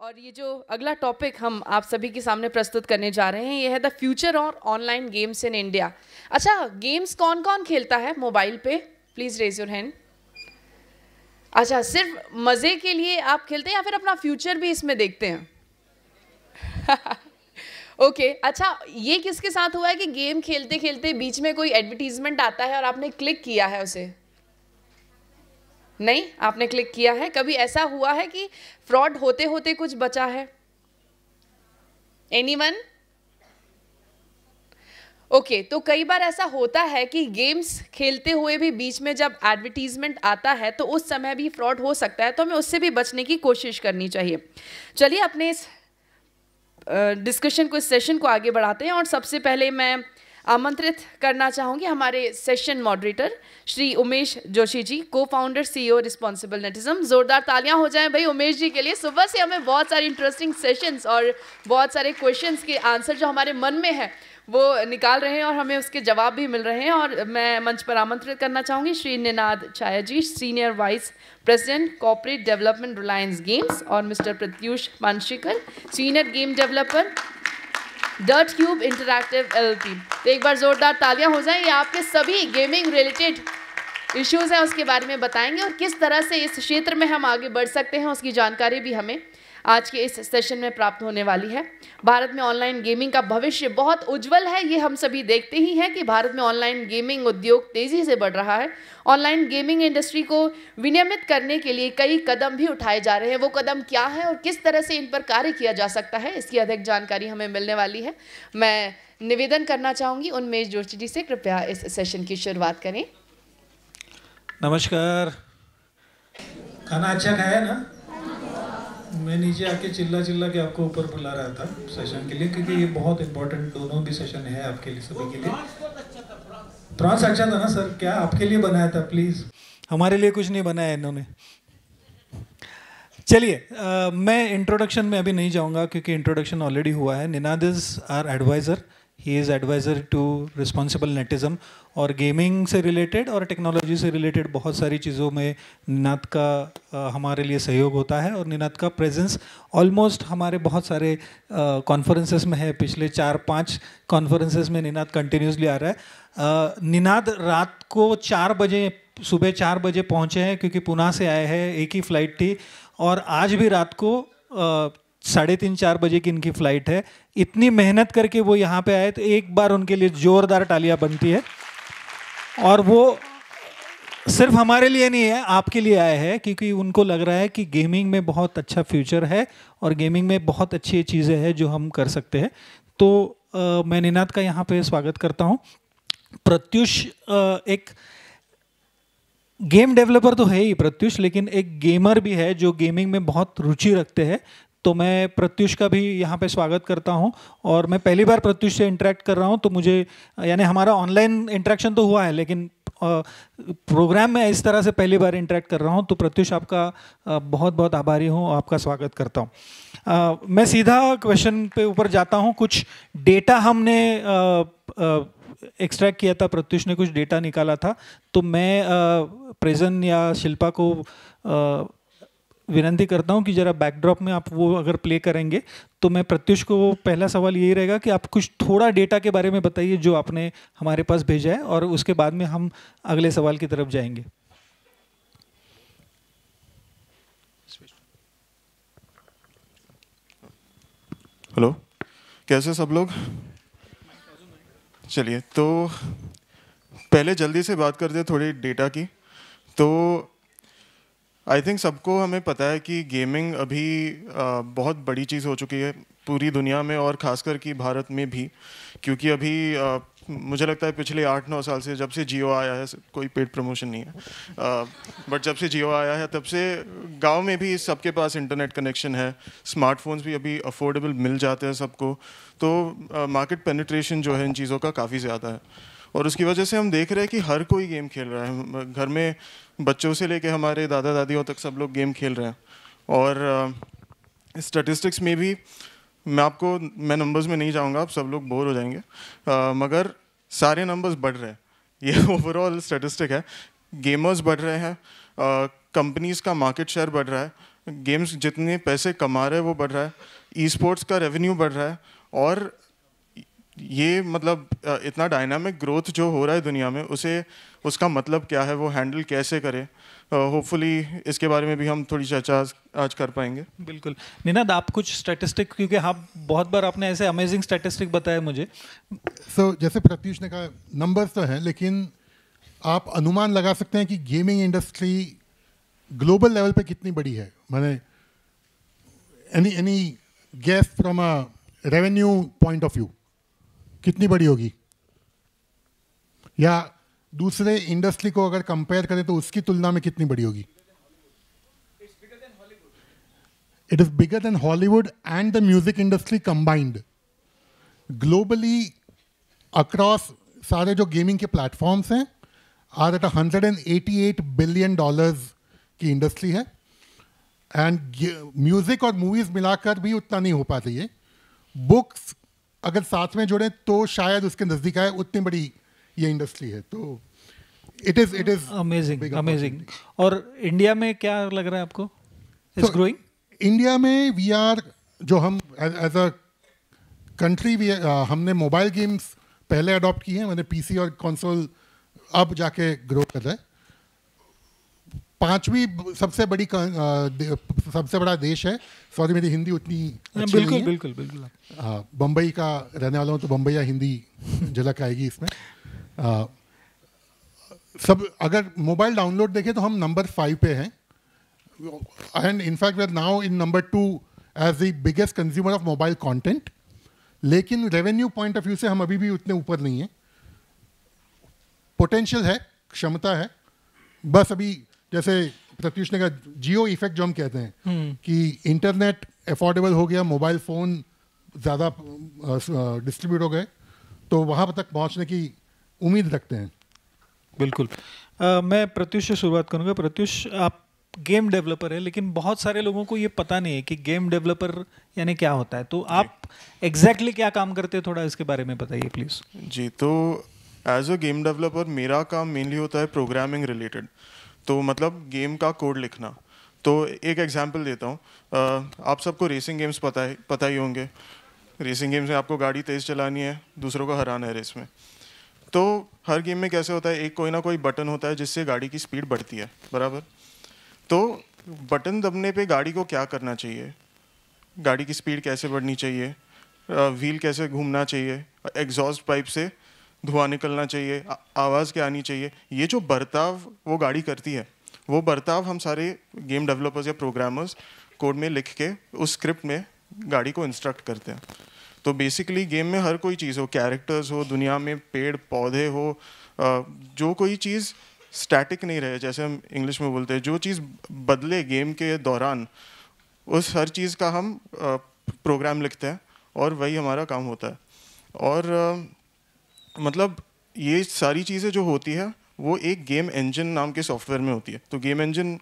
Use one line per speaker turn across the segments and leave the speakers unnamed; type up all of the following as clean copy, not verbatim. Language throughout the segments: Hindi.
और ये जो अगला टॉपिक हम आप सभी के सामने प्रस्तुत करने जा रहे हैं ये है द फ्यूचर और ऑनलाइन गेम्स इन इंडिया। अच्छा, गेम्स कौन कौन खेलता है मोबाइल पे? Please raise your hand. अच्छा, सिर्फ मज़े के लिए आप खेलते हैं या फिर अपना फ्यूचर भी इसमें देखते हैं? ओके अच्छा, ये किसके साथ हुआ है कि गेम खेलते खेलते बीच में कोई एडवर्टीजमेंट आता है और आपने क्लिक किया है उसे? नहीं, आपने क्लिक किया है। कभी ऐसा हुआ है कि फ्रॉड होते होते कुछ बचा है? एनीवन? ओके, तो कई बार ऐसा होता है कि गेम्स खेलते हुए भी बीच में जब एडवर्टीजमेंट आता है तो उस समय भी फ्रॉड हो सकता है, तो हमें उससे भी बचने की कोशिश करनी चाहिए। चलिए अपने इस डिस्कशन को, इस सेशन को आगे बढ़ाते हैं और सबसे पहले मैं आमंत्रित करना चाहूँगी हमारे सेशन मॉडरेटर श्री उमेश जोशी जी, को फाउंडर CEO रिस्पॉन्सिबल नेटिज्म। ज़ोरदार तालियां हो जाएं भाई उमेश जी के लिए। सुबह से हमें बहुत सारी इंटरेस्टिंग सेशंस और बहुत सारे क्वेश्चंस के आंसर जो हमारे मन में है वो निकाल रहे हैं और हमें उसके जवाब भी मिल रहे हैं। और मैं मंच पर आमंत्रित करना चाहूँगी Shri Ninad Chhaya ji, senior vice president corporate development Reliance games, और mister Pratyush Panshikar, senior game developer dirt cube interactive LLP। तो एक बार जोरदार तालियां हो जाएं। ये आपके सभी गेमिंग रिलेटेड इश्यूज हैं उसके बारे में बताएंगे और किस तरह से इस क्षेत्र में हम आगे बढ़ सकते हैं उसकी जानकारी भी हमें आज के इस सेशन में प्राप्त होने वाली है। भारत में ऑनलाइन गेमिंग का भविष्य बहुत उज्जवल है, ये हम सभी देखते ही हैं कि भारत में ऑनलाइन गेमिंग उद्योग तेजी से बढ़ रहा है। ऑनलाइन गेमिंग इंडस्ट्री को विनियमित करने के लिए कई कदम भी उठाए जा रहे हैं। वो कदम क्या है और किस तरह से इन पर कार्य किया जा सकता है, इसकी अधिक जानकारी हमें मिलने वाली है। मैं निवेदन करना चाहूँगी उन्मेश जोशी जी से, कृपया इस सेशन की शुरुआत करें।
नमस्कार। खाना अच्छा खाया ना? मैं नीचे आके चिल्ला चिल्ला के आपको ऊपर बुला रहा था सेशन के लिए, क्योंकि ये बहुत इंपॉर्टेंट दोनों भी सेशन है आपके लिए, सभी के लिए। प्रॉन्स अच्छा था ना सर? क्या आपके लिए बनाया था? प्लीज, हमारे लिए कुछ नहीं बनाया इन्होंने। चलिए, मैं इंट्रोडक्शन में अभी नहीं जाऊंगा क्योंकि इंट्रोडक्शन ऑलरेडी हुआ है। Ninad is our advisor, he is advisor to responsible netism, और गेमिंग से रिलेटेड और टेक्नोलॉजी से रिलेटेड बहुत सारी चीज़ों में निनाद का हमारे लिए सहयोग होता है। और निनाद का प्रेजेंस ऑलमोस्ट हमारे बहुत सारे कॉन्फ्रेंसेस में है। पिछले 4-5 कॉन्फ्रेंसेस में निनाद कंटिन्यूसली आ रहा है। निनाद रात को 4 बजे, सुबह 4 बजे पहुँचे हैं क्योंकि पुणे से आए हैं, एक ही फ़्लाइट थी, और आज भी रात को 3:30-4 बजे की इनकी फ़्लाइट है। इतनी मेहनत करके वो यहाँ पे आए, तो एक बार उनके लिए ज़ोरदार तालियां बनती है। और वो सिर्फ हमारे लिए नहीं है, आपके लिए आए हैं, क्योंकि उनको लग रहा है कि गेमिंग में बहुत अच्छा फ्यूचर है और गेमिंग में बहुत अच्छी चीज़ें हैं जो हम कर सकते हैं। तो मैं निनाद का यहाँ पे स्वागत करता हूँ। प्रत्युष एक गेम डेवलपर तो है ही प्रत्युष, लेकिन एक गेमर भी है जो गेमिंग में बहुत रुचि रखते हैं। तो मैं प्रत्युष का भी यहाँ पे स्वागत करता हूँ। और मैं पहली बार प्रत्युष से इंटरेक्ट कर रहा हूँ, तो मुझे, यानी हमारा ऑनलाइन इंटरेक्शन तो हुआ है लेकिन प्रोग्राम में इस तरह से पहली बार इंटरेक्ट कर रहा हूँ। तो प्रत्युष, आपका बहुत बहुत आभारी हूँ, आपका स्वागत करता हूँ। मैं सीधा क्वेश्चन पे ऊपर जाता हूँ। कुछ डेटा हमने एक्सट्रैक्ट किया था, प्रत्युष ने कुछ डेटा निकाला था, तो मैं प्रेजन या शिल्पा को विनती करता हूं कि जरा बैकड्रॉप में आप वो अगर प्ले करेंगे, तो मैं प्रत्युष को पहला सवाल यही रहेगा कि आप कुछ थोड़ा डेटा के बारे में बताइए जो आपने हमारे पास भेजा है, और उसके बाद में हम अगले सवाल की तरफ जाएंगे।
हेलो, कैसे सब लोग? चलिए, तो पहले जल्दी से बात करते हैं थोड़ी डेटा की। तो आई थिंक सबको हमें पता है कि गेमिंग अभी बहुत बड़ी चीज़ हो चुकी है पूरी दुनिया में, और ख़ासकर कि भारत में भी, क्योंकि अभी मुझे लगता है पिछले 8-9 साल से, जब से जियो आया है, कोई पेड प्रमोशन नहीं है, बट जब से जियो आया है तब से गांव में भी सबके पास इंटरनेट कनेक्शन है, स्मार्टफोन्स भी अभी अफोर्डेबल मिल जाते हैं सबको। तो मार्केट पेनिट्रेशन जो है इन चीज़ों का काफ़ी ज़्यादा है, और उसकी वजह से हम देख रहे हैं कि हर कोई गेम खेल रहा है। घर में बच्चों से लेके हमारे दादा दादियों तक सब लोग गेम खेल रहे हैं। और स्टैटिस्टिक्स में भी मैं नंबर्स में नहीं जाऊंगा, आप सब लोग बोर हो जाएंगे, मगर सारे नंबर्स बढ़ रहे हैं। ये ओवरऑल स्टैटिस्टिक है। गेमर्स बढ़ रहे हैं, कंपनीज़ का मार्केट शेयर बढ़ रहा है, गेम्स जितने पैसे कमा रहे हैं वो बढ़ रहा है, ई स्पोर्ट्स का रेवेन्यू बढ़ रहा है, और ये मतलब इतना डायनामिक ग्रोथ जो हो रहा है दुनिया में, उसे उसका मतलब क्या है, वो हैंडल कैसे करे, होपफुली इसके बारे में भी हम थोड़ी चर्चा आज कर पाएंगे।
बिल्कुल। निनाद, आप कुछ स्टैटिस्टिक, क्योंकि आप बहुत बार आपने ऐसे अमेजिंग स्टैटिस्टिक बताया मुझे।
जैसे प्रत्युष ने कहा, नंबर्स तो हैं, लेकिन आप अनुमान लगा सकते हैं कि गेमिंग इंडस्ट्री ग्लोबल लेवल पे कितनी बड़ी है। माने any guess from a revenue point of view कितनी बड़ी होगी, या दूसरे इंडस्ट्री को अगर कंपेयर करें तो उसकी तुलना में कितनी बड़ी होगी? It is bigger than Hollywood and the music industry combined. Globally across सारे जो गेमिंग के प्लेटफॉर्म्स हैं आर एट $188 बिलियन की इंडस्ट्री है, एंड म्यूजिक और मूवीज मिलाकर भी उतना नहीं हो पाती है। बुक्स अगर साथ में जोड़ें तो शायद उसके नजदीक आए, उतनी बड़ी ये इंडस्ट्री है। तो इट इज
अमेजिंग। और इंडिया में क्या लग रहा है आपको? It's growing.
इंडिया में वी आर, जो हम एज अ कंट्री हमने मोबाइल गेम्स पहले अडॉप्ट किए हैं, मैंने पीसी और कंसोल अब जाके ग्रो कर रहा है। 5वीं सबसे बड़ा देश है। सॉरी मेरी हिंदी उतनी अच्छी नहीं है।
बिल्कुल।
बम्बई का रहने वाला हूँ तो बम्बईया हिंदी झलक आएगी इसमें। सब अगर मोबाइल डाउनलोड देखें तो हम नंबर 5 पे हैं, and in fact we are now in number 2 as the biggest consumer of mobile content. लेकिन रेवेन्यू पॉइंट ऑफ व्यू से हम अभी भी उतने ऊपर नहीं हैं। पोटेंशियल है, क्षमता है, बस अभी जैसे प्रत्युष ने कहा जियो इफेक्ट जो हम कहते हैं कि इंटरनेट अफोर्डेबल हो गया, मोबाइल फ़ोन ज़्यादा डिस्ट्रीब्यूट हो गए, तो वहाँ तक पहुँचने की उम्मीद रखते हैं।
बिल्कुल। मैं प्रत्युष से शुरुआत करूँगा। प्रत्युष, आप गेम डेवलपर है, लेकिन बहुत सारे लोगों को ये पता नहीं है कि गेम डेवलपर यानी क्या होता है। तो आप एग्जैक्टली क्या काम करते हैं, थोड़ा इसके बारे में बताइए प्लीज़।
जी, तो एज अ गेम डेवलपर मेरा काम मेनली होता है प्रोग्रामिंग रिलेटेड, तो मतलब गेम का कोड लिखना। तो एक एग्जांपल देता हूँ, आप सबको रेसिंग गेम्स पता ही होंगे। रेसिंग गेम्स में आपको गाड़ी तेज़ चलानी है, दूसरों को हराना है रेस में। तो हर गेम में कैसे होता है, एक कोई ना कोई बटन होता है जिससे गाड़ी की स्पीड बढ़ती है, बराबर। तो बटन दबने पे गाड़ी को क्या करना चाहिए, गाड़ी की स्पीड कैसे बढ़नी चाहिए, व्हील कैसे घूमना चाहिए, एग्जॉस्ट पाइप से धुआं निकलना चाहिए, आवाज़ क्या आनी चाहिए, ये जो बर्ताव वो गाड़ी करती है, वो बर्ताव हम सारे गेम डेवलपर्स या प्रोग्रामर्स कोड में लिख के उस स्क्रिप्ट में गाड़ी को इंस्ट्रक्ट करते हैं। तो बेसिकली गेम में हर कोई चीज़ हो, कैरेक्टर्स हो, दुनिया में पेड़ पौधे हो, जो कोई चीज़ स्टैटिक नहीं रहे, जैसे हम इंग्लिश में बोलते हैं, जो चीज़ बदले गेम के दौरान, उस हर चीज़ का हम प्रोग्राम लिखते हैं और वही हमारा काम होता है। और मतलब ये सारी चीज़ें जो होती है वो एक गेम इंजन नाम के सॉफ्टवेयर में होती है। तो गेम इंजन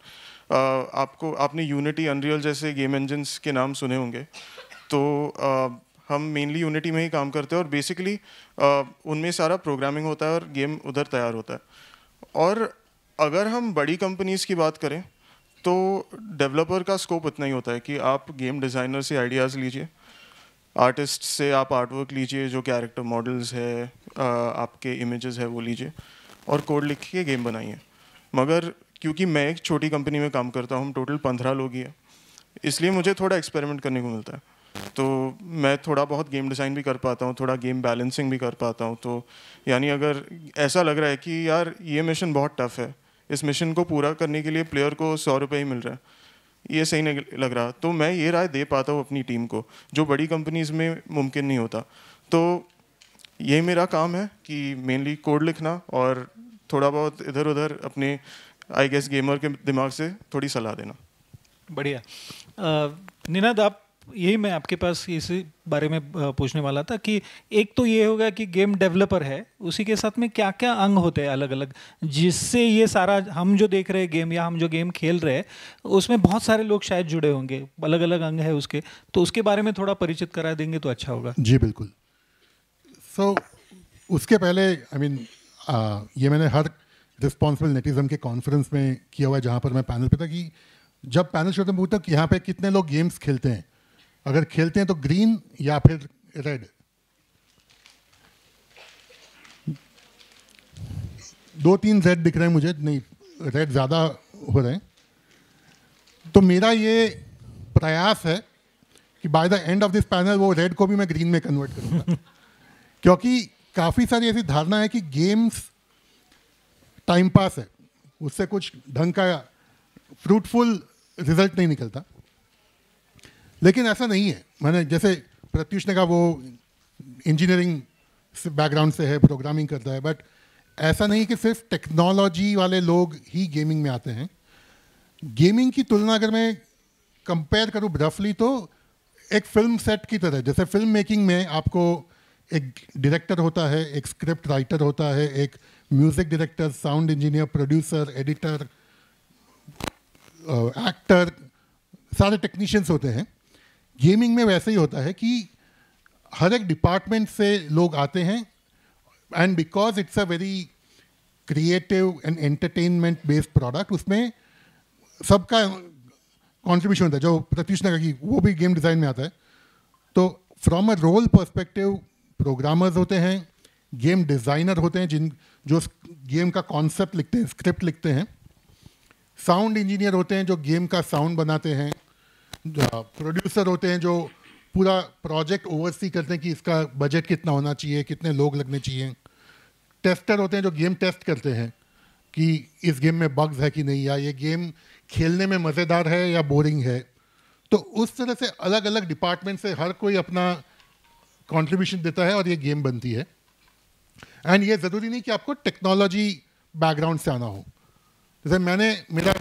आपने यूनिटी, अनरियल जैसे गेम इंजन्स के नाम सुने होंगे। तो हम मेनली यूनिटी में ही काम करते हैं और बेसिकली उनमें सारा प्रोग्रामिंग होता है और गेम उधर तैयार होता है। और अगर हम बड़ी कंपनीज़ की बात करें तो डेवलपर का स्कोप इतना ही होता है कि आप गेम डिज़ाइनर से आइडियाज़ लीजिए, आर्टिस्ट से आप आर्टवर्क लीजिए, जो कैरेक्टर मॉडल्स है, आपके इमेजेस है वो लीजिए और कोड लिख के गेम बनाइए। मगर क्योंकि मैं एक छोटी कंपनी में काम करता हूँ, हम टोटल 15 लोग ही हैं, इसलिए मुझे थोड़ा एक्सपेरिमेंट करने को मिलता है। तो मैं थोड़ा बहुत गेम डिज़ाइन भी कर पाता हूँ, थोड़ा गेम बैलेंसिंग भी कर पाता हूँ। तो यानी अगर ऐसा लग रहा है कि यार ये मिशन बहुत टफ है, इस मिशन को पूरा करने के लिए प्लेयर को 100 रुपये ही मिल रहा है, ये सही नहीं लग रहा, तो मैं ये राय दे पाता हूँ अपनी टीम को, जो बड़ी कंपनीज़ में मुमकिन नहीं होता। तो ये मेरा काम है कि मेनली कोड लिखना और थोड़ा बहुत इधर उधर अपने आई गेस गेमर के दिमाग से थोड़ी सलाह देना।
बढ़िया। निनाद, आप, यही मैं आपके पास इसी बारे में पूछने वाला था कि एक तो ये होगा कि गेम डेवलपर है, उसी के साथ में क्या क्या अंग होते हैं अलग अलग, जिससे ये सारा हम जो देख रहे हैं गेम या हम जो गेम खेल रहे हैं उसमें बहुत सारे लोग शायद जुड़े होंगे, अलग अलग अंग है उसके, तो उसके बारे में थोड़ा परिचित करा देंगे तो अच्छा होगा।
जी बिल्कुल। सो उसके पहले ये मैंने हर रिस्पॉन्सिबल नेटिज्म के कॉन्फ्रेंस में किया हुआ है जहाँ पर मैं पैनल पे था, कि जब पैनल शो में पूछता हूँ कि यहाँ पे कितने लोग गेम्स खेलते हैं, अगर खेलते हैं तो ग्रीन या फिर रेड। 2-3 रेड दिख रहे हैं मुझे, नहीं रेड ज़्यादा हो रहे हैं। तो मेरा ये प्रयास है कि by the end of this panel वो रेड को भी मैं ग्रीन में कन्वर्ट करूँगा क्योंकि काफ़ी सारी ऐसी धारणा है कि गेम्स टाइम पास है, उससे कुछ ढंग का फ्रूटफुल रिजल्ट नहीं निकलता। लेकिन ऐसा नहीं है। मैंने जैसे प्रत्युष ने कहा वो इंजीनियरिंग बैकग्राउंड से है, प्रोग्रामिंग करता है, बट ऐसा नहीं कि सिर्फ टेक्नोलॉजी वाले लोग ही गेमिंग में आते हैं। गेमिंग की तुलना अगर मैं कंपेयर करूँ रफली तो एक फिल्म सेट की तरह, जैसे फिल्म मेकिंग में आपको एक डायरेक्टर होता है, एक स्क्रिप्ट राइटर होता है, एक music director, sound engineer, producer, editor, actor, सारे टेक्नीशियंस होते हैं। गेमिंग में वैसे ही होता है कि हर एक डिपार्टमेंट से लोग आते हैं and because it's a very creative and entertainment based product, उसमें सबका कंट्रीब्यूशन होता है। जो प्रत्युष ने कहा कि वो भी गेम डिज़ाइन में आता है, तो from a role perspective programmers होते हैं, गेम डिज़ाइनर होते हैं जो गेम का कॉन्सेप्ट लिखते हैं, स्क्रिप्ट लिखते हैं, साउंड इंजीनियर होते हैं जो गेम का साउंड बनाते हैं, प्रोड्यूसर होते हैं जो पूरा प्रोजेक्ट ओवरसी करते हैं कि इसका बजट कितना होना चाहिए, कितने लोग लगने चाहिए, टेस्टर होते हैं जो गेम टेस्ट करते हैं कि इस गेम में बग्स है कि नहीं, या ये गेम खेलने में मज़ेदार है या बोरिंग है। तो उस तरह से अलग अलग डिपार्टमेंट से हर कोई अपना कंट्रीब्यूशन देता है और ये गेम बनती है। एंड ये ज़रूरी नहीं कि आपको टेक्नोलॉजी बैकग्राउंड से आना हो। जैसे मैंने मेरा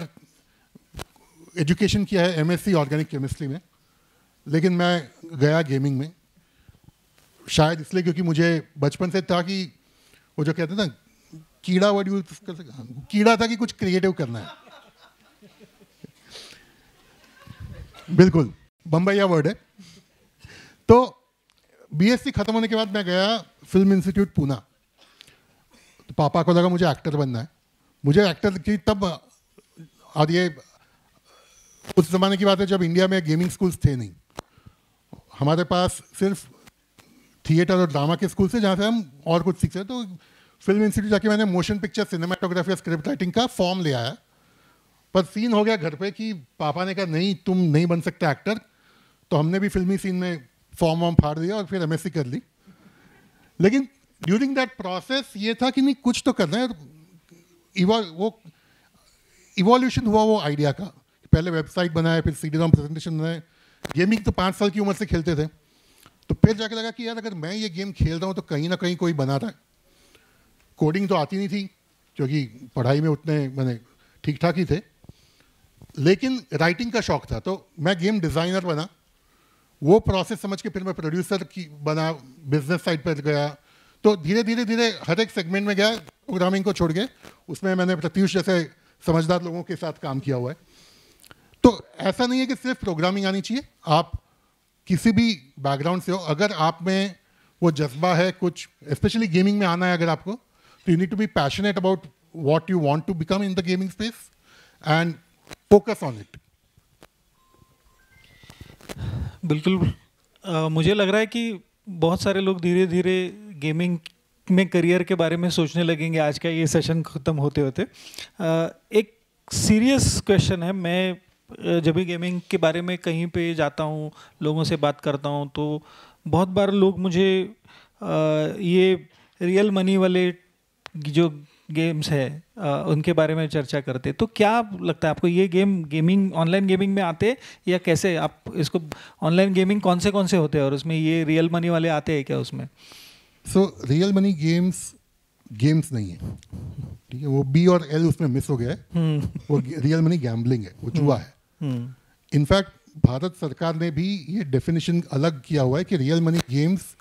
एजुकेशन किया है एमएससी ऑर्गेनिक केमिस्ट्री में, लेकिन मैं गया गेमिंग में शायद इसलिए क्योंकि मुझे बचपन से था कि वो जो कहते हैं ना कीड़ा वर्ड यूज कर सकते, कीड़ा था कि कुछ क्रिएटिव करना है। बिल्कुल बम्बैया वर्ड है। तो बीएससी खत्म होने के बाद मैं गया फिल्म इंस्टीट्यूट पूना। तो पापा को लगा मुझे एक्टर बनना है। मुझे एक्टर की तब, और ये उस ज़माने की बात है जब इंडिया में गेमिंग स्कूल्स थे नहीं, हमारे पास सिर्फ थिएटर और ड्रामा के स्कूल थे जहाँ से हम और कुछ सीखते। तो फिल्म इंस्टीट्यूट जाके मैंने मोशन पिक्चर, सिनेमाटोग्राफी और स्क्रिप्ट राइटिंग का फॉर्म ले आया। पर सीन हो गया घर पे कि पापा ने कहा नहीं तुम नहीं बन सकते एक्टर। तो हमने भी फिल्मी सीन में फॉर्म वॉर्म फाड़ दिया और फिर एमएससी कर ली। लेकिन ड्यूरिंग दैट प्रोसेस ये था कि नहीं कुछ तो करना है। वो इवोल्यूशन हुआ वो आइडिया का। पहले वेबसाइट बनाए, फिर CD-ROM प्रेजेंटेशन बनाए। गेमिंग तो 5 साल की उम्र से खेलते थे। तो फिर जाके लगा कि यार अगर मैं ये गेम खेल रहा हूँ तो कहीं ना कहीं कोई बना रहा है। कोडिंग तो आती नहीं थी क्योंकि पढ़ाई में उतने मैंने ठीक ठाक ही थे, लेकिन राइटिंग का शौक था। तो मैं गेम डिज़ाइनर बना। वो प्रोसेस समझ के फिर मैं प्रोड्यूसर की बना, बिजनेस साइड पर गया। तो धीरे धीरे धीरे हर एक सेगमेंट में गया, प्रोग्रामिंग को छोड़ के। उसमें मैंने प्रत्युष जैसे समझदार लोगों के साथ काम किया हुआ है। तो ऐसा नहीं है कि सिर्फ प्रोग्रामिंग आनी चाहिए, आप किसी भी बैकग्राउंड से हो, अगर आप में वो जज्बा है कुछ, स्पेशली गेमिंग में आना है अगर आपको, तो you need to be passionate about what you want to become in the gaming space and focus on it.
बिल्कुल। मुझे लग रहा है कि बहुत सारे लोग धीरे धीरे गेमिंग में करियर के बारे में सोचने लगेंगे आज का ये सेशन ख़त्म होते होते। एक सीरियस क्वेश्चन है, मैं जब भी गेमिंग के बारे में कहीं पे जाता हूँ, लोगों से बात करता हूँ, तो बहुत बार लोग मुझे ये रियल मनी वाले जो गेम्स है उनके बारे में चर्चा करते। तो क्या लगता है आपको ये गेमिंग ऑनलाइन गेमिंग में आते या कैसे आप इसको, ऑनलाइन गेमिंग कौन से होते हैं और उसमें ये रियल मनी वाले आते हैं क्या उसमें?
सो रियल मनी गेम्स नहीं है, ठीक है, वो बी और एल उसमें मिस हो गया है। वो रियल मनी गैम्बलिंग है, वो जुआ है। इनफैक्ट भारत सरकार ने भी ये डेफिनेशन अलग किया हुआ है कि real money games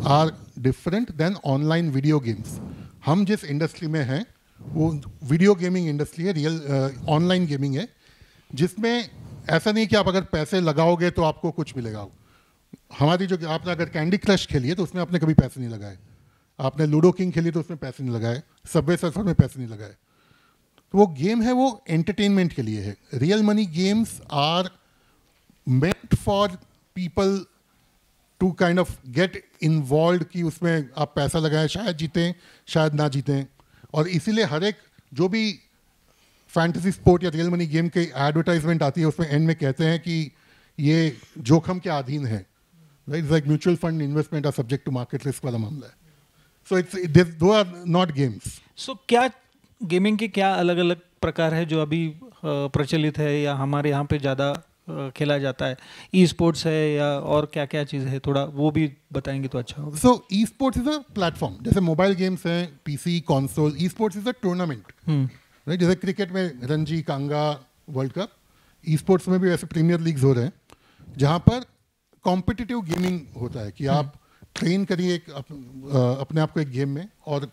are different than online video games. हम जिस इंडस्ट्री में हैं वो वीडियो गेमिंग इंडस्ट्री है, रियल ऑनलाइन गेमिंग है, जिसमें ऐसा नहीं कि आप अगर पैसे लगाओगे तो आपको कुछ मिलेगा। हमारी जो, आपने अगर कैंडी क्रश खेली है तो उसमें आपने कभी पैसे नहीं लगाए, आपने लूडो किंग खेली तो उसमें पैसे नहीं लगाए, सबवे सर्फर में पैसे नहीं लगाए। तो वो गेम है वो एंटरटेनमेंट के लिए है. Real money games are meant for people to kind of get involved, कि उसमें आप पैसा लगाएं, शायद जीतें शायद ना जीतें. और इसीलिए हर एक जो भी फैंटेसी स्पोर्ट या रियल मनी गेम की एडवर्टाइजमेंट आती है उसमें एंड में कहते हैं कि ये जोखिम के अधीन है. Right, like mutual fund investment are subject to market risk वाला मामला है. So it's those are not games.
So क्या गेमिंग के क्या अलग अलग प्रकार है जो अभी प्रचलित है या हमारे यहाँ पे ज़्यादा खेला जाता है? ई स्पोर्ट्स है या और क्या क्या चीज़ है, थोड़ा वो भी बताएंगे तो अच्छा होगा.
So esports is a platform. जैसे मोबाइल गेम्स हैं, PC, console. Esports is a tournament. Right, जैसे क्रिकेट में Ranji, Kanga, world cup. Esports में भी ऐसे प्रीमियर लीग्स हो रहे हैं जहाँ पर कॉम्पिटिटिव गेमिंग होता है कि आप ट्रेन करिए अपने आप को एक गेम में और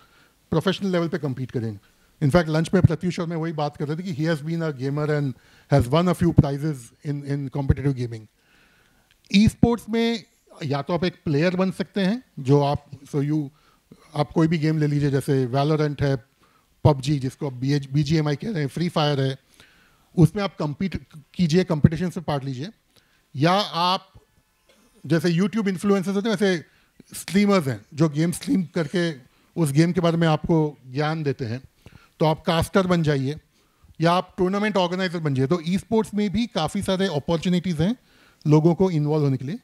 प्रोफेशनल लेवल पे compete करेंगे. इनफैक्ट लंच में प्रत्युष और मैं वही बात कर रहे थे कि he has been a gamer and has won a few prizes in competitive gaming. Esports में या तो आप एक प्लेयर बन सकते हैं जो आप कोई भी गेम ले लीजिए, जैसे वैलोरेंट है, पबजी जिसको आप BGMI कह रहे हैं, फ्री फायर है, उसमें आप compete कीजिए, कंपटीशन से पार्ट लीजिए. या आप जैसे यूट्यूब इन्फ्लुएंसर्स होते हैं वैसे स्ट्रीमर्स हैं जो गेम स्ट्रीम करके उस गेम के बारे में आपको ज्ञान देते हैं, तो आप कास्टर बन जाइए या आप टूर्नामेंट ऑर्गेनाइजर बन जाइए. तो ई स्पोर्ट्स में भी काफ़ी सारे अपॉर्चुनिटीज़ हैं लोगों को इन्वॉल्व होने के लिए.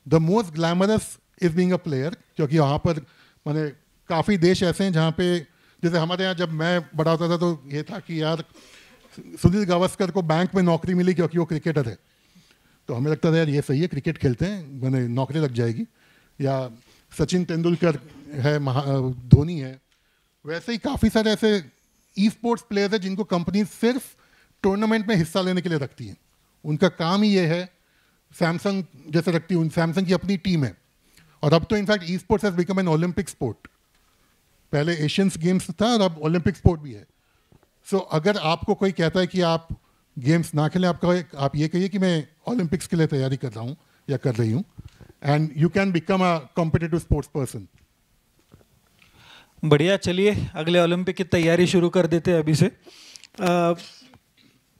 The most glamorous is being a player, क्योंकि वहाँ पर माने काफ़ी देश ऐसे हैं जहाँ पे, जैसे हमारे यहाँ जब मैं बड़ा होता था तो ये था कि यार सुनील गावस्कर को बैंक में नौकरी मिली क्योंकि वो क्रिकेटर है, तो हमें लगता था यार ये सही है, क्रिकेट खेलते हैं, मैंने नौकरी लग जाएगी. या सचिन तेंदुलकर है, धोनी है. वैसे ही काफ़ी सारे ऐसे ई स्पोर्ट्स प्लेयर्स हैं जिनको कंपनी सिर्फ टूर्नामेंट में हिस्सा लेने के लिए रखती है. उनका काम ही ये है. सैमसंग जैसे रखती है, सैमसंग की अपनी टीम है. और अब तो in fact e sports has become an Olympic sport. पहले एशियंस गेम्स था और अब ओलंपिक स्पोर्ट भी है. सो अगर आपको कोई कहता है कि आप गेम्स ना खेलें, आप ये कहिए कि मैं ओलंपिक्स के लिए तैयारी कर रहा हूँ या कर रही हूँ, and you can become a competitive sports person.
बढ़िया, चलिए अगले ओलंपिक की तैयारी शुरू कर देते हैं अभी से.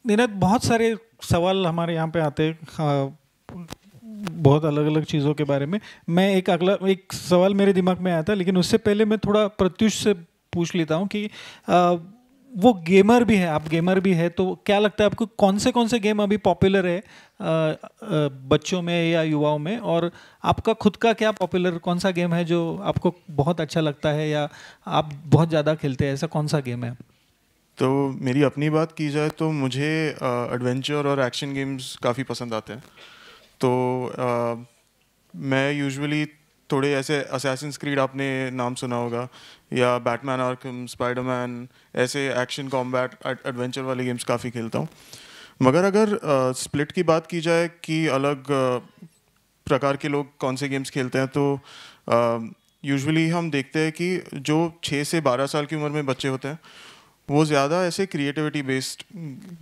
निनाद, बहुत सारे सवाल हमारे यहाँ पे आते हैं बहुत अलग अलग चीज़ों के बारे में. मैं एक सवाल मेरे दिमाग में आया था, लेकिन उससे पहले मैं थोड़ा प्रत्युष से पूछ लेता हूँ कि वो गेमर भी है, आप गेमर भी है, तो क्या लगता है आपको कौन से गेम अभी पॉपुलर है बच्चों में या युवाओं में, और आपका खुद का क्या पॉपुलर कौन सा गेम है जो आपको बहुत अच्छा लगता है या आप बहुत ज़्यादा खेलते हैं, ऐसा कौन सा गेम है?
तो मेरी अपनी बात की जाए तो मुझे एडवेंचर और एक्शन गेम्स काफ़ी पसंद आते हैं. तो मैं यूजुअली थोड़े ऐसे असैसिन्स क्रीड आपने नाम सुना होगा, या बैटमैन आर्कम, स्पाइडरमैन, ऐसे एक्शन कॉम्बैट एडवेंचर वाले गेम्स काफ़ी खेलता हूँ. मगर अगर स्प्लिट की बात की जाए कि अलग प्रकार के लोग कौन से गेम्स खेलते हैं, तो यूजुअली हम देखते हैं कि जो 6 से 12 साल की उम्र में बच्चे होते हैं वो ज़्यादा ऐसे क्रिएटिविटी बेस्ड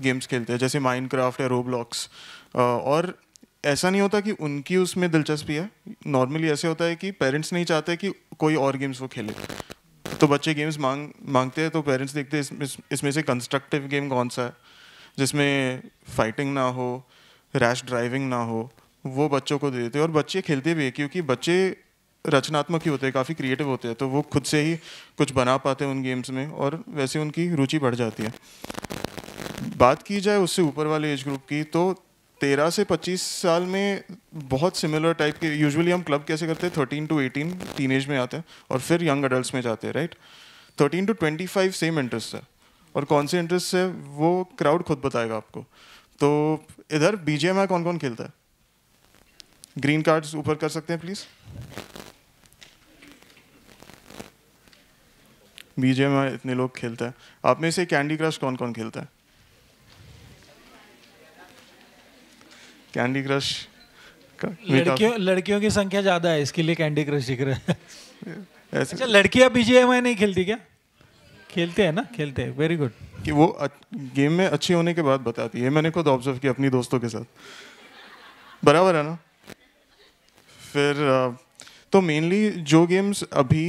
गेम्स खेलते हैं, जैसे माइनक्राफ्ट या रोब्लॉक्स. और ऐसा नहीं होता कि उनकी उसमें दिलचस्पी है. नॉर्मली ऐसे होता है कि पेरेंट्स नहीं चाहते कि कोई और गेम्स वो खेले, तो बच्चे गेम्स मांगते हैं, तो पेरेंट्स देखते हैं इसमें से कंस्ट्रक्टिव गेम कौन सा है जिसमें फाइटिंग ना हो, रैश ड्राइविंग ना हो, वो बच्चों को दे देते हैं. और बच्चे खेलते भी है क्योंकि बच्चे रचनात्मक ही होते हैं, काफ़ी क्रिएटिव होते हैं, तो वो खुद से ही कुछ बना पाते हैं उन गेम्स में, और वैसे उनकी रुचि बढ़ जाती है. बात की जाए उससे ऊपर वाले एज ग्रुप की, तो 13 से 25 साल में बहुत सिमिलर टाइप के, यूजुअली हम क्लब कैसे करते हैं, 13 to 18 टीनेज में आते हैं और फिर यंग अडल्ट्स में जाते हैं, राइट. 13 to 25 सेम इंटरेस्ट है, और कौन से इंटरेस्ट है वो क्राउड खुद बताएगा आपको. तो इधर BGMI कौन कौन खेलता है? ग्रीन कार्ड्स ऊपर कर सकते हैं प्लीज़. BGMI इतने लोग खेलता है. आप में से कैंडी क्रश कौन कौन खेलता है? कैंडी क्रश
लड़कियों की संख्या ज़्यादा है, इसके लिए कैंडी क्रश दिख रहा है. अच्छा, लड़कियां BGMI नहीं खेलती क्या? खेलते हैं ना, खेलते हैं. Very good.
कि वो गेम में अच्छी होने के बाद बताती है. मैंने खुद ऑब्जर्व किया अपनी दोस्तों के साथ. बराबर है ना. फिर तो मेनली जो गेम्स अभी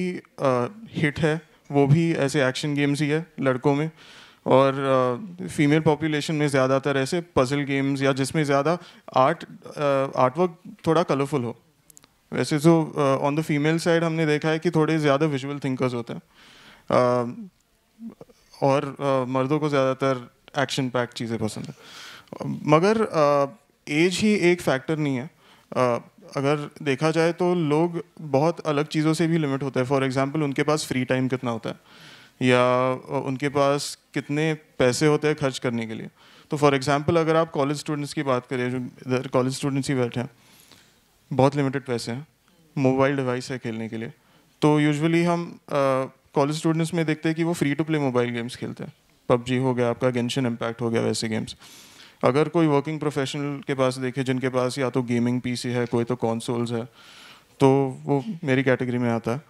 हिट है वो भी ऐसे एक्शन गेम्स ही है लड़कों में. और फीमेल पॉपुलेशन में ज़्यादातर ऐसे पजल गेम्स या जिसमें ज़्यादा आर्टवर्क थोड़ा कलरफुल हो। वैसे तो ऑन द फीमेल साइड हमने देखा है कि थोड़े ज़्यादा विजुअल थिंकर्स होते हैं, और मर्दों को ज़्यादातर एक्शन पैक चीज़ें पसंद है। मगर एज ही एक फैक्टर नहीं है। अगर देखा जाए तो लोग बहुत अलग चीज़ों से भी लिमिट होता है। फॉर एग्जांपल उनके पास फ्री टाइम कितना होता है या उनके पास कितने पैसे होते हैं खर्च करने के लिए। तो फॉर एग्जांपल अगर आप कॉलेज स्टूडेंट्स की बात करें, जो इधर कॉलेज स्टूडेंट्स ही बैठे हैं, बहुत लिमिटेड पैसे हैं, मोबाइल डिवाइस है खेलने के लिए, तो यूजुअली हम कॉलेज स्टूडेंट्स में देखते हैं कि वो free to play mobile games खेलते हैं। पबजी हो गया, आपका गेंशिन इम्पैक्ट हो गया, वैसे गेम्स। अगर कोई वर्किंग प्रोफेशनल के पास देखे जिनके पास या तो गेमिंग पीसी है, कोई तो कंसोल्स है, तो वो मेरी कैटेगरी में आता है।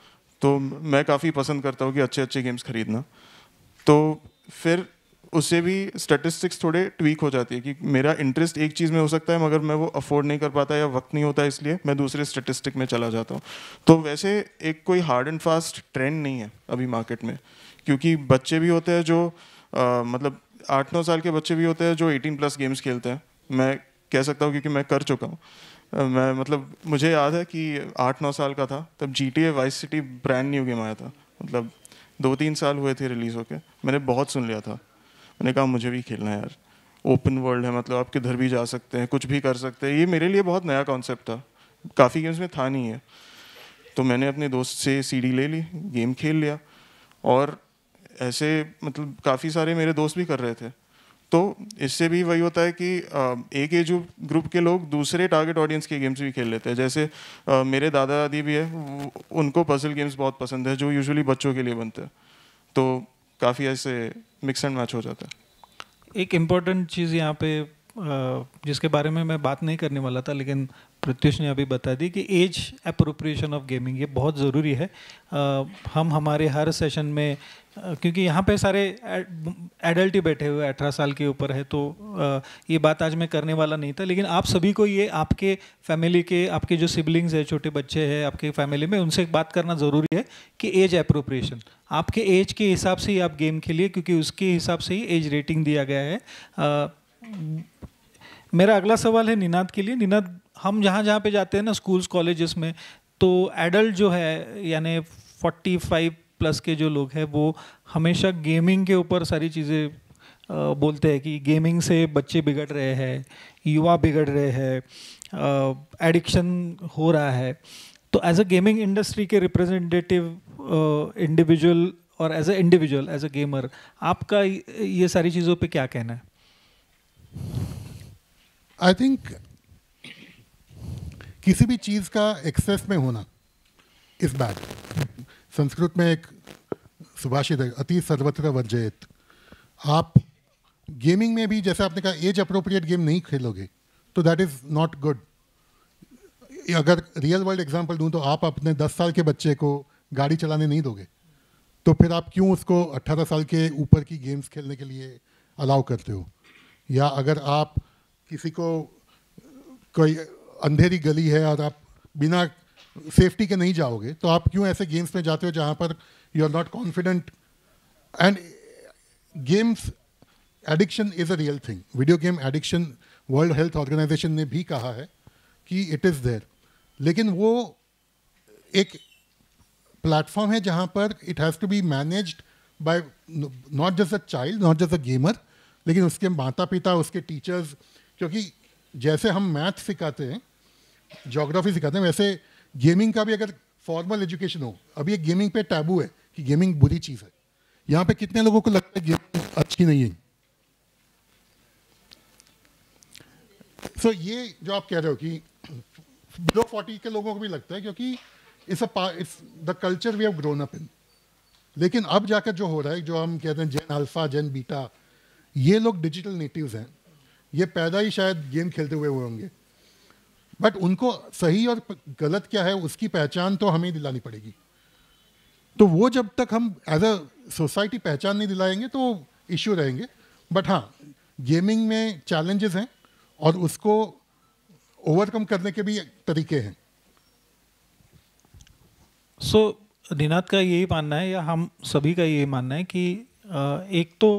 तो मैं काफ़ी पसंद करता हूँ कि अच्छे अच्छे गेम्स खरीदना। तो फिर उससे भी स्टैटिस्टिक्स थोड़े ट्वीक हो जाती है कि मेरा इंटरेस्ट एक चीज़ में हो सकता है मगर मैं वो अफोर्ड नहीं कर पाता या वक्त नहीं होता, इसलिए मैं दूसरे स्टैटिस्टिक में चला जाता हूँ। तो वैसे एक कोई हार्ड एंड फास्ट ट्रेंड नहीं है अभी मार्केट में, क्योंकि बच्चे भी होते हैं जो मतलब 8-9 साल के बच्चे भी होते हैं जो 18+ गेम्स खेलते हैं। मैं कह सकता हूँ क्योंकि मैं कर चुका हूँ। मैं मतलब मुझे याद है कि 8-9 साल का था तब GTA vice city brand new game आया था, मतलब 2-3 साल हुए थे रिलीज़ होके। मैंने बहुत सुन लिया था, मैंने कहा मुझे भी खेलना है यार। ओपन वर्ल्ड है, मतलब आप किधर भी जा सकते हैं, कुछ भी कर सकते हैं। ये मेरे लिए बहुत नया कॉन्सेप्ट था, काफ़ी गेम्स में था नहीं है। तो मैंने अपने दोस्त से CD ले ली, गेम खेल लिया, और ऐसे मतलब काफ़ी सारे मेरे दोस्त भी कर रहे थे। तो इससे भी वही होता है कि एक एज ग्रुप के लोग दूसरे टारगेट ऑडियंस के गेम्स भी खेल लेते हैं। जैसे मेरे दादा दादी भी है, उनको पजल गेम्स बहुत पसंद है जो यूजुअली बच्चों के लिए बनते हैं। तो काफ़ी ऐसे मिक्स एंड मैच हो जाता है।
एक इम्पॉर्टेंट चीज़ यहाँ पे जिसके बारे में मैं बात नहीं करने वाला था, लेकिन प्रत्युष ने अभी बता दी कि एज अप्रोप्रिएशन ऑफ गेमिंग ये बहुत ज़रूरी है। हम हमारे हर सेशन में क्योंकि यहाँ पे सारे एडल्ट ही बैठे हुए 18 साल के ऊपर है, तो ये बात आज मैं करने वाला नहीं था, लेकिन आप सभी को ये आपके फैमिली के, आपके जो सिबलिंग्स है, छोटे बच्चे हैं आपके फैमिली में, उनसे बात करना ज़रूरी है कि एज अप्रोप्रिएशन, आपके एज के हिसाब से ही आप गेम खेलिए, क्योंकि उसके हिसाब से ही एज रेटिंग दिया गया है। मेरा अगला सवाल है निनाद के लिए। निनाद, हम जहाँ पे जाते हैं ना स्कूल्स कॉलेजेस में, तो एडल्ट जो है यानी 45+ के जो लोग हैं वो हमेशा गेमिंग के ऊपर सारी चीज़ें बोलते हैं कि गेमिंग से बच्चे बिगड़ रहे हैं, युवा बिगड़ रहे हैं, एडिक्शन हो रहा है। तो एज अ गेमिंग इंडस्ट्री के रिप्रेजेंटेटिव इंडिविजुअल और एज अ गेमर, आपका ये सारी चीज़ों पे क्या कहना है?
आई थिंक किसी भी चीज़ का एक्सेस में होना इज बैड। संस्कृत में एक सुभाषित है, अति सर्वत्र वर्जयेत। आप गेमिंग में भी, जैसे आपने कहा, एज अप्रोप्रिएट गेम नहीं खेलोगे तो दैट इज़ नॉट गुड। अगर रियल वर्ल्ड एग्जांपल दूं तो आप अपने 10 साल के बच्चे को गाड़ी चलाने नहीं दोगे, तो फिर आप क्यों उसको 18 साल के ऊपर की गेम्स खेलने के लिए अलाउ करते हो? या अगर आप किसी को, कोई अंधेरी गली है और आप बिना सेफ्टी के नहीं जाओगे, तो आप क्यों ऐसे गेम्स में जाते हो जहाँ पर you are not confident? And games addiction is a real thing. Video game addiction world health organisation ने भी कहा है कि इट इज़ देयर, लेकिन वो एक प्लेटफॉर्म है जहाँ पर it has to be managed by not just a child, not just a gamer, लेकिन उसके माता पिता, उसके टीचर्स। क्योंकि जैसे हम मैथ सिखाते हैं, ज्योग्राफी सिखाते हैं, वैसे गेमिंग का भी अगर फॉर्मल एजुकेशन हो। अभी एक गेमिंग पे टैबू है कि गेमिंग बुरी चीज़ है। यहाँ पे कितने लोगों को लगता है गेमिंग अच्छी नहीं है? सो ये जो आप कह रहे हो कि बिलो 40 के लोगों को भी लगता है, क्योंकि it's the culture we have grown up in. लेकिन अब जाकर जो हो रहा है, जो हम कहते हैं जेन अल्फा, जेन बीटा, ये लोग डिजिटल नेटिव्स हैं। ये पैदा ही शायद गेम खेलते हुए होंगे, बट उनको सही और गलत क्या है उसकी पहचान तो हमें दिलानी पड़ेगी। तो वो जब तक हम एज अ सोसाइटी पहचान नहीं दिलाएंगे तो इश्यू रहेंगे। बट हाँ, गेमिंग में चैलेंजेस हैं और उसको ओवरकम करने के भी तरीके हैं।
निनाद का यही मानना है या हम सभी का यही मानना है कि एक तो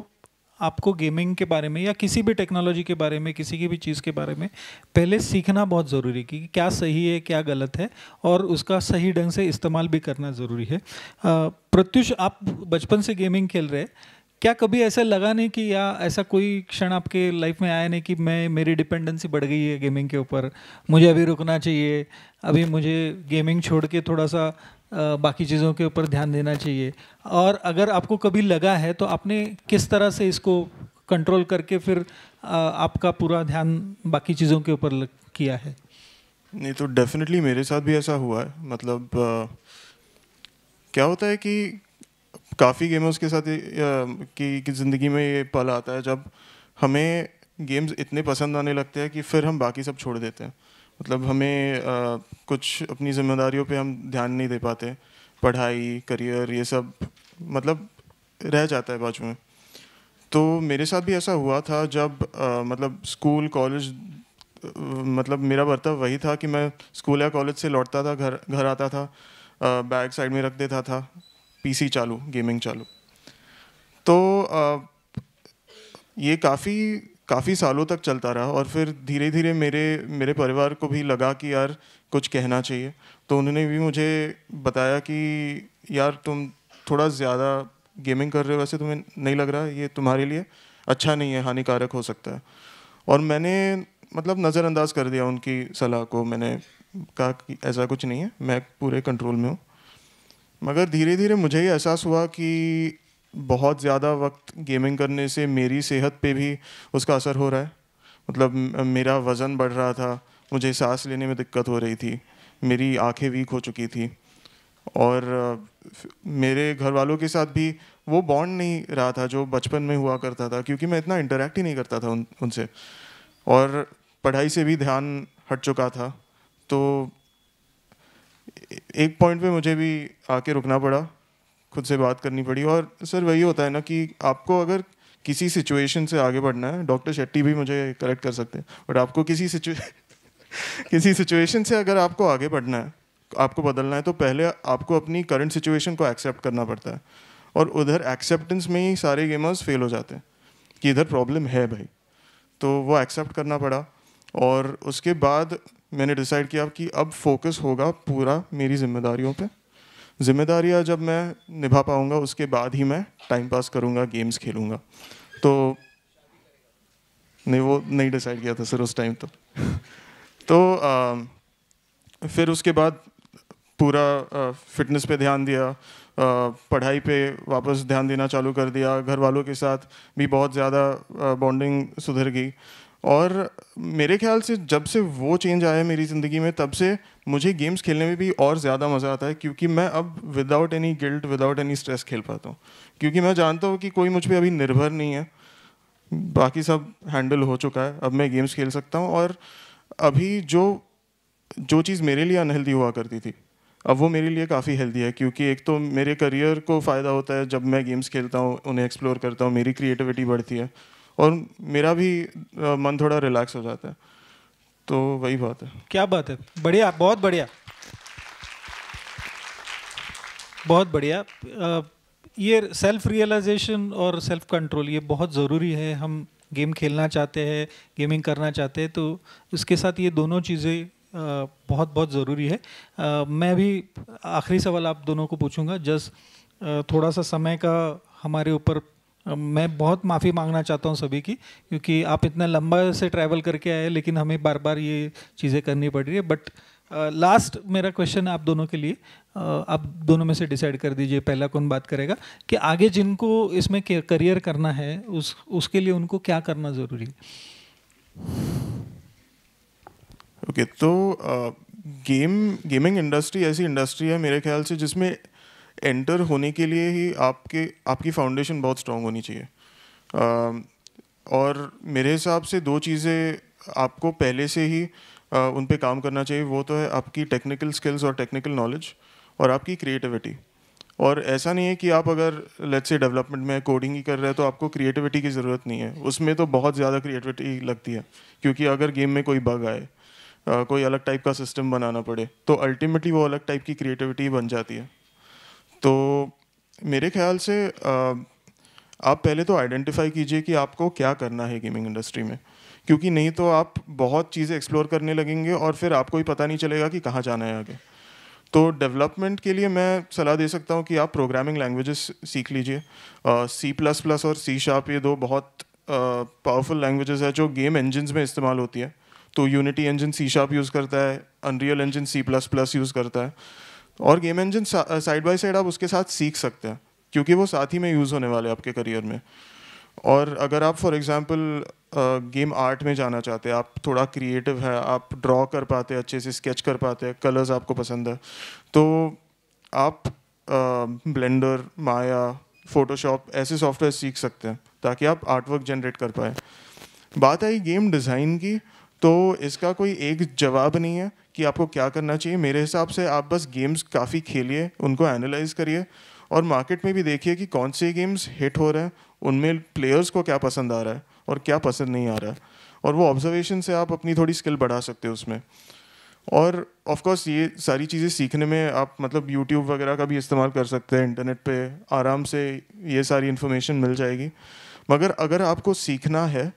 आपको गेमिंग के बारे में या किसी भी टेक्नोलॉजी के बारे में, किसी की भी चीज़ के बारे में पहले सीखना बहुत ज़रूरी है कि क्या सही है क्या गलत है, और उसका सही ढंग से इस्तेमाल भी करना ज़रूरी है। प्रत्युष, आप बचपन से गेमिंग खेल रहे हैं, क्या कभी ऐसा लगा नहीं कि या ऐसा कोई क्षण आपके लाइफ में आया नहीं कि मेरी डिपेंडेंसी बढ़ गई है गेमिंग के ऊपर, मुझे अभी रुकना चाहिए, अभी मुझे गेमिंग छोड़ के थोड़ा सा बाकी चीज़ों के ऊपर ध्यान देना चाहिए? और अगर आपको कभी लगा है तो आपने किस तरह से इसको कंट्रोल करके फिर आपका पूरा ध्यान बाकी चीज़ों के ऊपर किया है?
नहीं, तो डेफिनेटली मेरे साथ भी ऐसा हुआ है। मतलब क्या होता है कि काफ़ी गेमर्स के साथ की ज़िंदगी में ये पल आता है जब हमें गेम्स इतने पसंद आने लगते हैं कि फिर हम बाकी सब छोड़ देते हैं। मतलब हमें कुछ अपनी जिम्मेदारियों पे हम ध्यान नहीं दे पाते, पढ़ाई, करियर, ये सब मतलब रह जाता है बाजू में। तो मेरे साथ भी ऐसा हुआ था जब मतलब स्कूल कॉलेज, मतलब मेरा बर्ताव वही था कि मैं स्कूल या कॉलेज से लौटता था, घर आता था, बैग साइड में रख देता था, पीसी चालू, गेमिंग चालू। तो ये काफ़ी सालों तक चलता रहा, और फिर धीरे धीरे मेरे परिवार को भी लगा कि यार कुछ कहना चाहिए। तो उन्होंने भी मुझे बताया कि यार तुम थोड़ा ज़्यादा गेमिंग कर रहे हो, वैसे तुम्हें नहीं लग रहा ये तुम्हारे लिए अच्छा नहीं है, हानिकारक हो सकता है। और मैंने मतलब नज़रअंदाज कर दिया उनकी सलाह को। मैंने कहा कि ऐसा कुछ नहीं है, मैं पूरे कंट्रोल में हूँ। मगर धीरे धीरे मुझे ये एहसास हुआ कि बहुत ज़्यादा वक्त गेमिंग करने से मेरी सेहत पे भी उसका असर हो रहा है। मतलब मेरा वज़न बढ़ रहा था, मुझे सांस लेने में दिक्कत हो रही थी, मेरी आंखें वीक हो चुकी थी, और मेरे घर वालों के साथ भी वो बॉन्ड नहीं रहा था जो बचपन में हुआ करता था, क्योंकि मैं इतना इंटरेक्ट ही नहीं करता था उनसे, और पढ़ाई से भी ध्यान हट चुका था। तो एक पॉइंट पे मुझे भी आके रुकना पड़ा, खुद से बात करनी पड़ी। और सर वही होता है ना कि आपको अगर किसी सिचुएशन से आगे बढ़ना है, डॉक्टर शेट्टी भी मुझे करेक्ट कर सकते हैं, बट आपको किसी सिचुएशन से अगर आपको आगे बढ़ना है, आपको बदलना है, तो पहले आपको अपनी करंट सिचुएशन को एक्सेप्ट करना पड़ता है। और उधर एक्सेप्टेंस में ही सारे गेमर्स फेल हो जाते हैं कि इधर प्रॉब्लम है भाई। तो वो एक्सेप्ट करना पड़ा, और उसके बाद मैंने डिसाइड किया कि अब फोकस होगा पूरा मेरी जिम्मेदारियों पे। जिम्मेदारियाँ जब मैं निभा पाऊँगा उसके बाद ही मैं टाइम पास करूँगा, गेम्स खेलूँगा। तो नहीं, वो नहीं डिसाइड किया था सर उस टाइम तो फिर उसके बाद पूरा फिटनेस पे ध्यान दिया, पढ़ाई पे वापस ध्यान देना चालू कर दिया, घर वालों के साथ भी बहुत ज़्यादा बॉन्डिंग सुधर गई। और मेरे ख्याल से जब से वो चेंज आया मेरी ज़िंदगी में, तब से मुझे गेम्स खेलने में भी और ज़्यादा मज़ा आता है, क्योंकि मैं अब without any guilt, without any stress खेल पाता हूँ, क्योंकि मैं जानता हूँ कि कोई मुझ पर अभी निर्भर नहीं है, बाकी सब हैंडल हो चुका है। अब मैं गेम्स खेल सकता हूँ, और अभी जो चीज़ मेरे लिए अनहेल्दी हुआ करती थी, अब वो मेरे लिए काफ़ी हेल्दी है, क्योंकि एक तो मेरे करियर को फ़ायदा होता है जब मैं गेम्स खेलता हूँ, उन्हें एक्सप्लोर करता हूँ, मेरी क्रिएटिविटी बढ़ती है, और मेरा भी मन थोड़ा रिलैक्स हो जाता है। तो वही बात है।
क्या बात है, बढ़िया, बहुत बढ़िया, बहुत बढ़िया। ये सेल्फ रियलाइजेशन और सेल्फ कंट्रोल ये बहुत ज़रूरी है। हम गेम खेलना चाहते हैं, गेमिंग करना चाहते हैं, तो उसके साथ ये दोनों चीज़ें बहुत बहुत ज़रूरी है। मैं भी आखिरी सवाल आप दोनों को पूछूंगा, जस्ट थोड़ा सा समय का हमारे ऊपर मैं बहुत माफ़ी मांगना चाहता हूँ सभी की, क्योंकि आप इतना लंबा से ट्रैवल करके आए, लेकिन हमें बार बार ये चीज़ें करनी पड़ रही है। बट लास्ट मेरा क्वेश्चन आप दोनों के लिए, आप दोनों में से डिसाइड कर दीजिए पहला कौन बात करेगा, कि आगे जिनको इसमें करियर करना है उसके लिए उनको क्या करना ज़रूरी है?
ओके, तो गेमिंग इंडस्ट्री ऐसी इंडस्ट्री है मेरे ख्याल से जिसमें एंटर होने के लिए ही आपकी फाउंडेशन बहुत स्ट्रांग होनी चाहिए। और मेरे हिसाब से दो चीज़ें आपको पहले से ही उन पे काम करना चाहिए। वो तो है आपकी टेक्निकल स्किल्स और टेक्निकल नॉलेज, और आपकी क्रिएटिविटी। और ऐसा नहीं है कि आप अगर लेट्स से डेवलपमेंट में कोडिंग ही कर रहे हैं तो आपको क्रिएटिविटी की ज़रूरत नहीं है, उसमें तो बहुत ज़्यादा क्रिएटिविटी लगती है, क्योंकि अगर गेम में कोई बग आए, कोई अलग टाइप का सिस्टम बनाना पड़े, तो अल्टीमेटली वो अलग टाइप की क्रिएटिविटी बन जाती है। तो मेरे ख्याल से आप पहले तो आइडेंटिफाई कीजिए कि आपको क्या करना है गेमिंग इंडस्ट्री में, क्योंकि नहीं तो आप बहुत चीज़ें एक्सप्लोर करने लगेंगे और फिर आपको ही पता नहीं चलेगा कि कहाँ जाना है आगे। तो डेवलपमेंट के लिए मैं सलाह दे सकता हूँ कि आप प्रोग्रामिंग लैंग्वेजेस सीख लीजिए। C++ और C# ये दो बहुत पावरफुल लैंग्वेजेस है जो गेम इंजन्स में इस्तेमाल होती है। तो यूनिटी इंजन C# यूज़ करता है, अनरियल इंजन C++ यूज़ करता है, और game engine side by side आप उसके साथ सीख सकते हैं क्योंकि वो साथ ही में यूज़ होने वाले हैं आपके करियर में। और अगर आप फॉर एग्जांपल गेम आर्ट में जाना चाहते हैं, आप थोड़ा क्रिएटिव है, आप ड्रॉ कर पाते हैं, अच्छे से स्केच कर पाते हैं, कलर्स आपको पसंद है, तो आप ब्लेंडर, माया, फोटोशॉप ऐसे सॉफ्टवेयर सीख सकते हैं ताकि आप आर्ट वर्क जनरेट कर पाए। बात आई गेम डिज़ाइन की, तो इसका कोई एक जवाब नहीं है कि आपको क्या करना चाहिए। मेरे हिसाब से आप बस गेम्स काफ़ी खेलिए, उनको एनालाइज करिए और मार्केट में भी देखिए कि कौन से गेम्स हिट हो रहे हैं, उनमें प्लेयर्स को क्या पसंद आ रहा है और क्या पसंद नहीं आ रहा है, और वो ऑब्जर्वेशन से आप अपनी थोड़ी स्किल बढ़ा सकते हो उसमें। और ऑफ कोर्स ये सारी चीज़ें सीखने में आप मतलब यूट्यूब वगैरह का भी इस्तेमाल कर सकते हैं, इंटरनेट पे आराम से ये सारी इन्फॉर्मेशन मिल जाएगी। मगर अगर आपको सीखना है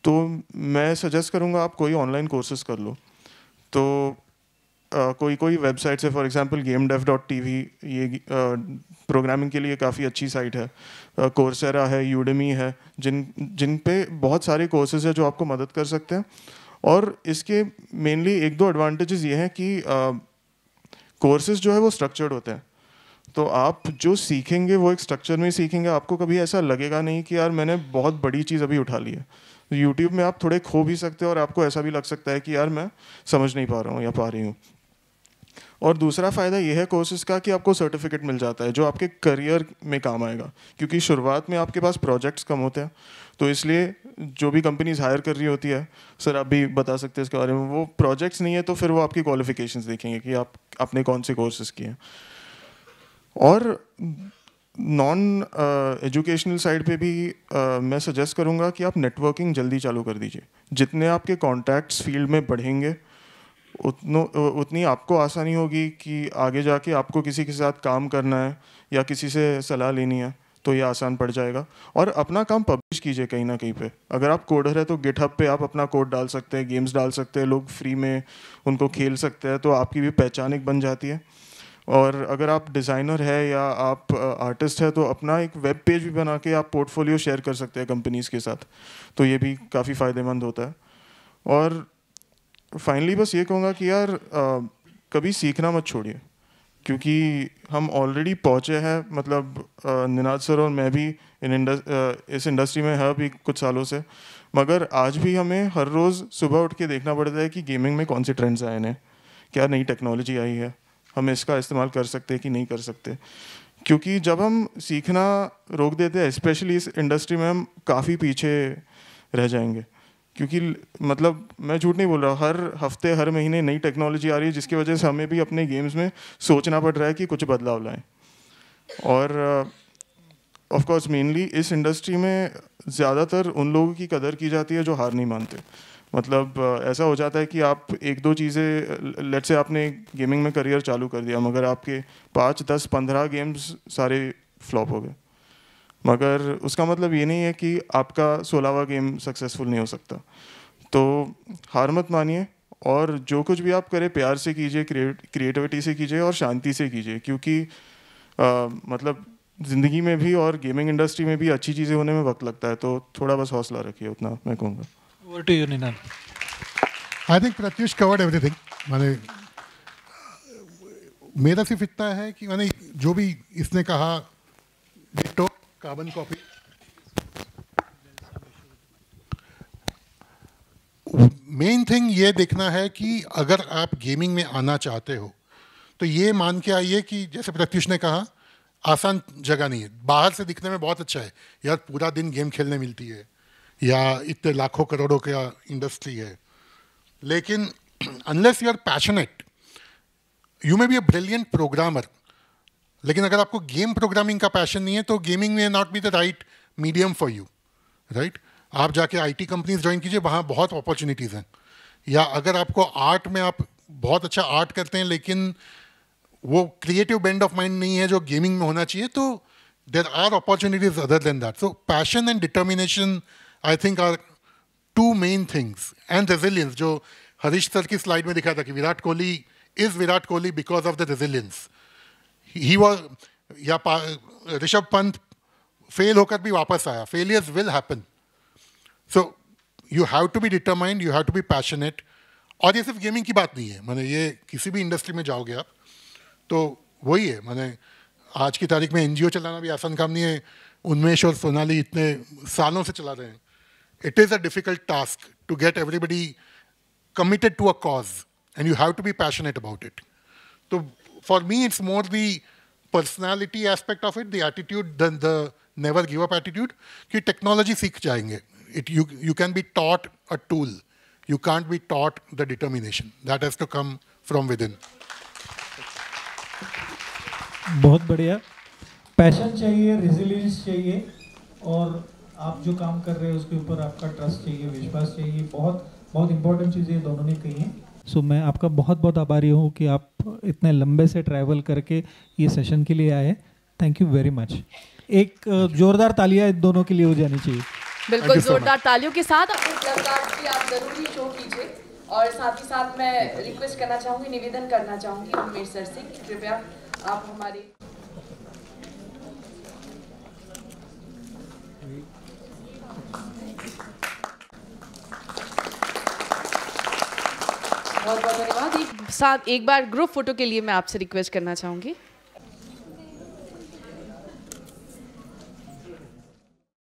तो मैं सजेस्ट करूँगा आप कोई ऑनलाइन कोर्सेज कर लो। तो कोई वेबसाइट्स है, फॉर एग्जांपल gamedev.tv, ये प्रोग्रामिंग के लिए काफ़ी अच्छी साइट है। कोर्सेरा है, यूडेमी है, जिन पे बहुत सारे कोर्सेज है जो आपको मदद कर सकते हैं। और इसके मेनली एक दो एडवांटेजेस ये हैं कि कोर्सेज जो है वो स्ट्रक्चर्ड होते हैं, तो आप जो सीखेंगे वो एक स्ट्रक्चर में सीखेंगे, आपको कभी ऐसा लगेगा नहीं कि यार मैंने बहुत बड़ी चीज़ अभी उठा ली है। तो यूट्यूब में आप थोड़े खो भी सकते हो और आपको ऐसा भी लग सकता है कि यार मैं समझ नहीं पा रहा हूँ या पा रही हूँ। और दूसरा फ़ायदा ये है कोर्सेज का कि आपको सर्टिफिकेट मिल जाता है जो आपके करियर में काम आएगा, क्योंकि शुरुआत में आपके पास प्रोजेक्ट्स कम होते हैं, तो इसलिए जो भी कंपनीज हायर कर रही होती है, सर आप भी बता सकते हैं इसके बारे में, वो प्रोजेक्ट्स नहीं है तो फिर वो आपकी क्वालिफिकेशंस देखेंगे कि आप आपने कौन से कोर्सेज किए हैं। और नॉन एजुकेशनल साइड पे भी मैं सजेस्ट करूँगा कि आप नेटवर्किंग जल्दी चालू कर दीजिए। जितने आपके कॉन्टैक्ट्स फील्ड में बढ़ेंगे उतनी आपको आसानी होगी कि आगे जाके आपको किसी के साथ काम करना है या किसी से सलाह लेनी है तो ये आसान पड़ जाएगा। और अपना काम पब्लिश कीजिए कहीं ना कहीं पे। अगर आप कोडर है तो गिटहब पे आप अपना कोड डाल सकते हैं, गेम्स डाल सकते हैं, लोग फ्री में उनको खेल सकते हैं, तो आपकी भी पहचान एक बन जाती है। और अगर आप डिज़ाइनर है या आप आर्टिस्ट है तो अपना एक वेब पेज भी बना के आप पोर्टफोलियो शेयर कर सकते हैं कंपनीज़ के साथ, तो ये भी काफ़ी फ़ायदेमंद होता है। और फाइनली बस ये कहूँगा कि यार कभी सीखना मत छोड़िए, क्योंकि हम ऑलरेडी पहुँचे हैं, मतलब निनाद सर और मैं भी इस इंडस्ट्री में है अभी कुछ सालों से, मगर आज भी हमें हर रोज़ सुबह उठ के देखना पड़ता है कि गेमिंग में कौन से ट्रेंड्स आए हैं, क्या नई टेक्नोलॉजी आई है, हम इसका इस्तेमाल कर सकते हैं कि नहीं कर सकते। क्योंकि जब हम सीखना रोक देते हैं, स्पेशली इस इंडस्ट्री में, हम काफ़ी पीछे रह जाएंगे। क्योंकि मतलब मैं झूठ नहीं बोल रहा, हर हफ्ते हर महीने नई टेक्नोलॉजी आ रही है, जिसकी वजह से हमें भी अपने गेम्स में सोचना पड़ रहा है कि कुछ बदलाव लाएं। और ऑफ कोर्स मेनली इस इंडस्ट्री में ज़्यादातर उन लोगों की कदर की जाती है जो हार नहीं मानते। मतलब ऐसा हो जाता है कि आप एक दो चीज़ें, लेट्स से आपने गेमिंग में करियर चालू कर दिया, मगर आपके 5, 10, 15 गेम्स सारे फ्लॉप हो गए, मगर उसका मतलब ये नहीं है कि आपका 16वां गेम सक्सेसफुल नहीं हो सकता। तो हार मत मानिए, और जो कुछ भी आप करें प्यार से कीजिए, क्रिएटिविटी से कीजिए और शांति से कीजिए, क्योंकि मतलब ज़िंदगी में भी और गेमिंग इंडस्ट्री में भी अच्छी चीज़ें होने में वक्त लगता है, तो थोड़ा बस हौसला रखिए, उतना मैं कहूँगा।
Over to you, Ninad.
I think Pratyush covered everything. माने मेरा सिर्फ इतना है कि माने जो भी इसने कहा, ditto, carbon copy, main thing ये देखना है कि अगर आप गेमिंग में आना चाहते हो तो ये मान के आइए कि जैसे प्रत्युष ने कहा, आसान जगह नहीं है। बाहर से दिखने में बहुत अच्छा है यार, पूरा दिन गेम खेलने मिलती है या इतने लाखों करोड़ों का इंडस्ट्री है, लेकिन unless you are passionate, you may be a brilliant programmer, लेकिन अगर आपको गेम प्रोग्रामिंग का पैशन नहीं है तो गेमिंग में not be the right medium for you, right. आप जाके आईटी कंपनीज ज्वाइन कीजिए, वहाँ बहुत अपॉर्चुनिटीज़ हैं। या अगर आपको आर्ट में, आप बहुत अच्छा आर्ट करते हैं लेकिन वो क्रिएटिव बेंड ऑफ माइंड नहीं है जो गेमिंग में होना चाहिए, तो there are opportunities other than that. So passion and determination, I think, are two main things. And resilience, जो हरीश सर की स्लाइड में दिखा था कि Virat Kohli is Virat Kohli because of the resilience. He was, या ऋषभ पंत फेल होकर भी वापस आया. Failures will happen. So you have to be determined, you have to be passionate. और ये सिर्फ गेमिंग की बात नहीं है, माने ये किसी भी इंडस्ट्री में जाओगे आप तो वही है. माने आज की तारीख में एनजीओ चलाना भी आसान काम नहीं है. उन्मेश और सोनाली इतने सालों से चला रहे हैं. It is a difficult task to get everybody committed to a cause, and you have to be passionate about it. So for me, it's more the personality aspect of it, the attitude, than the never give up attitude. कि technology सीख जाएंगे. You can be taught a tool. You can't be taught the determination. That has to come from within.
बहुत बढ़िया. पैशन चाहिए, रेजिलियंस चाहिए, और आप जो काम कर रहे हैं उसके ऊपर आपका ट्रस्ट चाहिए, विश्वास चाहिए. बहुत बहुत इंपॉर्टेंट चीज़ें दोनों ने कही हैं. सो मैं आपका बहुत बहुत आभारी हूँ कि आप इतने लंबे से ट्रैवल करके ये सेशन के लिए आए. Thank you very much. एक जोरदार तालियां इन दोनों के लिए हो जानी चाहिए.
बिल्कुल, जोरदार तालियों के साथ अपने क्लब की आप जरूरी शो कीजिए. और साथ ही साथ मैं रिक्वेस्ट करना चाहूँगी, निवेदन करना चाहूँगी उन्मेश सर से, कृपया आप हमारे बहुत बहुत धन्यवाद. एक बार ग्रुप फोटो के लिए मैं आपसे रिक्वेस्ट करना चाहूँगी.